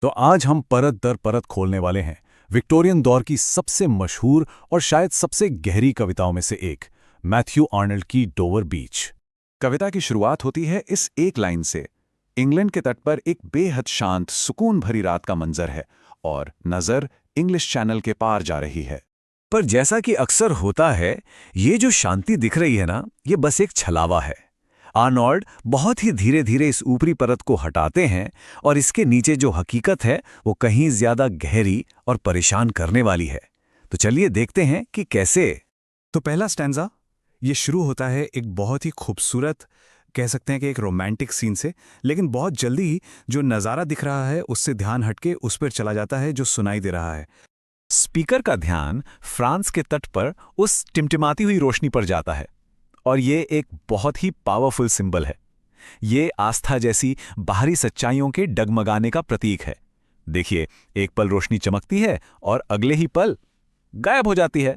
तो आज हम परत दर परत खोलने वाले हैं विक्टोरियन दौर की सबसे मशहूर और शायद सबसे गहरी कविताओं में से एक, मैथ्यू आर्नल्ड की डोवर बीच। कविता की शुरुआत होती है इस एक लाइन से। इंग्लैंड के तट पर एक बेहद शांत सुकून भरी रात का मंजर है और नज़र इंग्लिश चैनल के पार जा रही है। पर जैसा कि अक्सर होता है, ये जो शांति दिख रही है ना, ये बस एक छलावा है। आर्नोल्ड बहुत ही धीरे धीरे इस ऊपरी परत को हटाते हैं और इसके नीचे जो हकीकत है वो कहीं ज्यादा गहरी और परेशान करने वाली है। तो चलिए देखते हैं कि कैसे। तो पहला स्टैंजा ये शुरू होता है एक बहुत ही खूबसूरत, कह सकते हैं कि एक रोमांटिक सीन से, लेकिन बहुत जल्दी ही जो नज़ारा दिख रहा है उससे ध्यान हटके उस पर चला जाता है जो सुनाई दे रहा है। स्पीकर का ध्यान फ्रांस के तट पर उस टिमटिमाती हुई रोशनी पर जाता है और ये एक बहुत ही पावरफुल सिंबल है। ये आस्था जैसी बाहरी सच्चाइयों के डगमगाने का प्रतीक है। देखिए, एक पल रोशनी चमकती है और अगले ही पल गायब हो जाती है।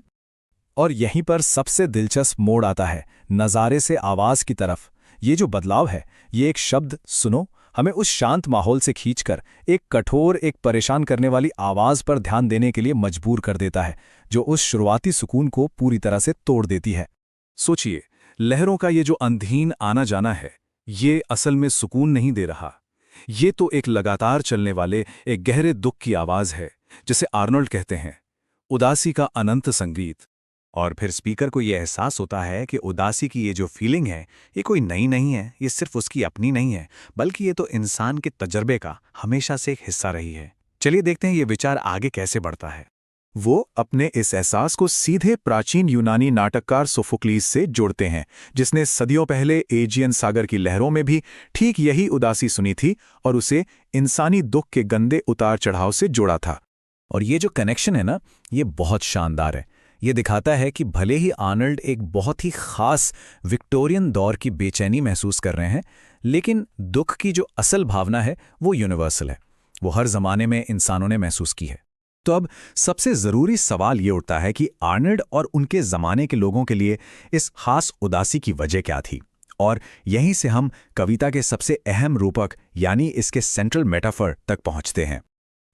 और यहीं पर सबसे दिलचस्प मोड़ आता है, नज़ारे से आवाज़ की तरफ। ये जो बदलाव है, ये एक शब्द सुनो हमें उस शांत माहौल से खींचकर एक कठोर, एक परेशान करने वाली आवाज़ पर ध्यान देने के लिए मजबूर कर देता है, जो उस शुरुआती सुकून को पूरी तरह से तोड़ देती है। सोचिए, लहरों का ये जो अंधहीन आना जाना है, ये असल में सुकून नहीं दे रहा। ये तो एक लगातार चलने वाले एक गहरे दुख की आवाज़ है, जिसे आर्नोल्ड कहते हैं उदासी का अनंत संगीत। और फिर स्पीकर को ये एहसास होता है कि उदासी की ये जो फीलिंग है, ये कोई नई नहीं है, ये सिर्फ उसकी अपनी नहीं है, बल्कि ये तो इंसान के तजर्बे का हमेशा से एक हिस्सा रही है। चलिए देखते हैं ये विचार आगे कैसे बढ़ता है। वो अपने इस एहसास को सीधे प्राचीन यूनानी नाटककार सोफोक्लीस से जोड़ते हैं, जिसने सदियों पहले एजियन सागर की लहरों में भी ठीक यही उदासी सुनी थी और उसे इंसानी दुख के गंदे उतार चढ़ाव से जोड़ा था। और ये जो कनेक्शन है ना, ये बहुत शानदार है। ये दिखाता है कि भले ही आर्नल्ड एक बहुत ही खास विक्टोरियन दौर की बेचैनी महसूस कर रहे हैं, लेकिन दुख की जो असल भावना है वो यूनिवर्सल है। वो हर जमाने में इंसानों ने महसूस की है। तो अब सबसे जरूरी सवाल ये उठता है कि आर्नल्ड और उनके जमाने के लोगों के लिए इस खास उदासी की वजह क्या थी। और यहीं से हम कविता के सबसे अहम रूपक यानी इसके सेंट्रल मेटाफर तक पहुंचते हैं।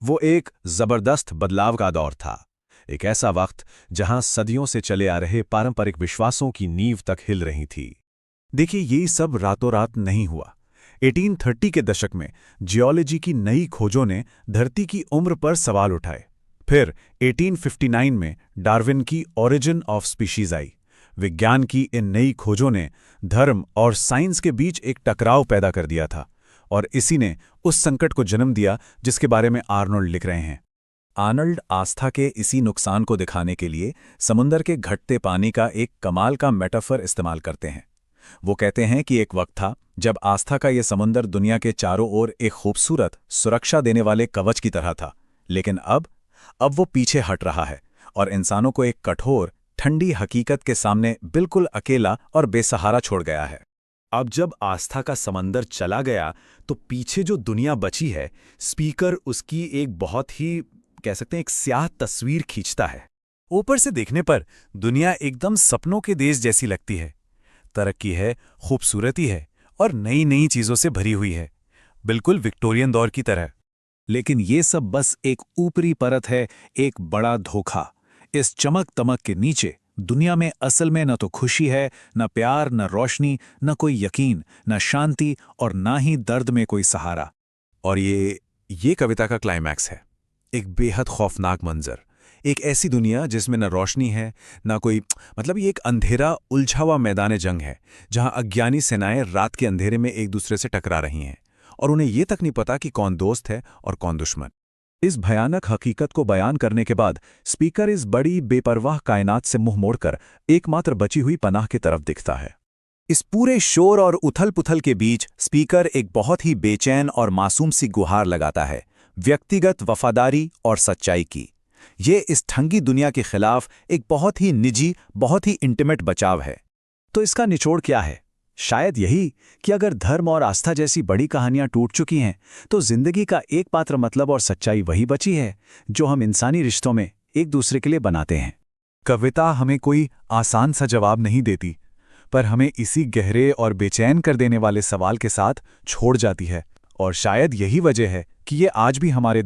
वो एक जबरदस्त बदलाव का दौर था, एक ऐसा वक्त जहां सदियों से चले आ रहे पारंपरिक विश्वासों की नींव तक हिल रही थी। देखिए, ये सब रातों रात नहीं हुआ। 1830 के दशक में जियोलॉजी की नई खोजों ने धरती की उम्र पर सवाल उठाए। फिर 1859 में डार्विन की ओरिजिन ऑफ स्पीशीज आई। विज्ञान की इन नई खोजों ने धर्म और साइंस के बीच एक टकराव पैदा कर दिया था, और इसी ने उस संकट को जन्म दिया जिसके बारे में आर्नोल्ड लिख रहे हैं। आर्नल्ड आस्था के इसी नुकसान को दिखाने के लिए समुद्र के घटते पानी का एक कमाल का मेटाफर इस्तेमाल करते हैं। वो कहते हैं कि एक वक्त था जब आस्था का ये समुद्र दुनिया के चारों ओर एक खूबसूरत, सुरक्षा देने वाले कवच की तरह था, लेकिन अब वो पीछे हट रहा है और इंसानों को एक कठोर, ठंडी हकीकत के सामने बिल्कुल अकेला और बेसहारा छोड़ गया है। अब जब आस्था का समंदर चला गया तो पीछे जो दुनिया बची है, स्पीकर उसकी एक बहुत ही, कह सकते हैं, एक स्याह तस्वीर खींचता है। ऊपर से देखने पर दुनिया एकदम सपनों के देश जैसी लगती है। तरक्की है, खूबसूरती है और नई नई चीजों से भरी हुई है, बिल्कुल विक्टोरियन दौर की तरह। लेकिन ये सब बस एक ऊपरी परत है, एक बड़ा धोखा। इस चमक तमक के नीचे दुनिया में असल में न तो खुशी है, न प्यार, न रोशनी, न कोई यकीन, न शांति और ना ही दर्द में कोई सहारा। और ये कविता का क्लाइमैक्स है। एक बेहद खौफनाक मंजर, एक ऐसी दुनिया जिसमें न रोशनी है, न कोई, मतलब ये एक अंधेरा उलझा हुआ मैदान जंग है, जहां अज्ञानी सेनाएं रात के अंधेरे में एक दूसरे से टकरा रही हैं और उन्हें ये तक नहीं पता कि कौन दोस्त है और कौन दुश्मन। इस भयानक हकीकत को बयान करने के बाद स्पीकर इस बड़ी बेपरवाह कायनात से मुंह मोड़कर एकमात्र बची हुई पनाह की तरफ दिखता है। इस पूरे शोर और उथल पुथल के बीच स्पीकर एक बहुत ही बेचैन और मासूम सी गुहार लगाता है, व्यक्तिगत वफादारी और सच्चाई की। ये इस ठंगी दुनिया के खिलाफ एक बहुत ही निजी, बहुत ही इंटीमेट बचाव है। तो इसका निचोड़ क्या है? शायद यही कि अगर धर्म और आस्था जैसी बड़ी कहानियां टूट चुकी हैं, तो जिंदगी का एकमात्र मतलब और सच्चाई वही बची है जो हम इंसानी रिश्तों में एक दूसरे के लिए बनाते हैं। कविता हमें कोई आसान सा जवाब नहीं देती, पर हमें इसी गहरे और बेचैन कर देने वाले सवाल के साथ छोड़ जाती है। और शायद यही वजह है कि ये आज भी हमारे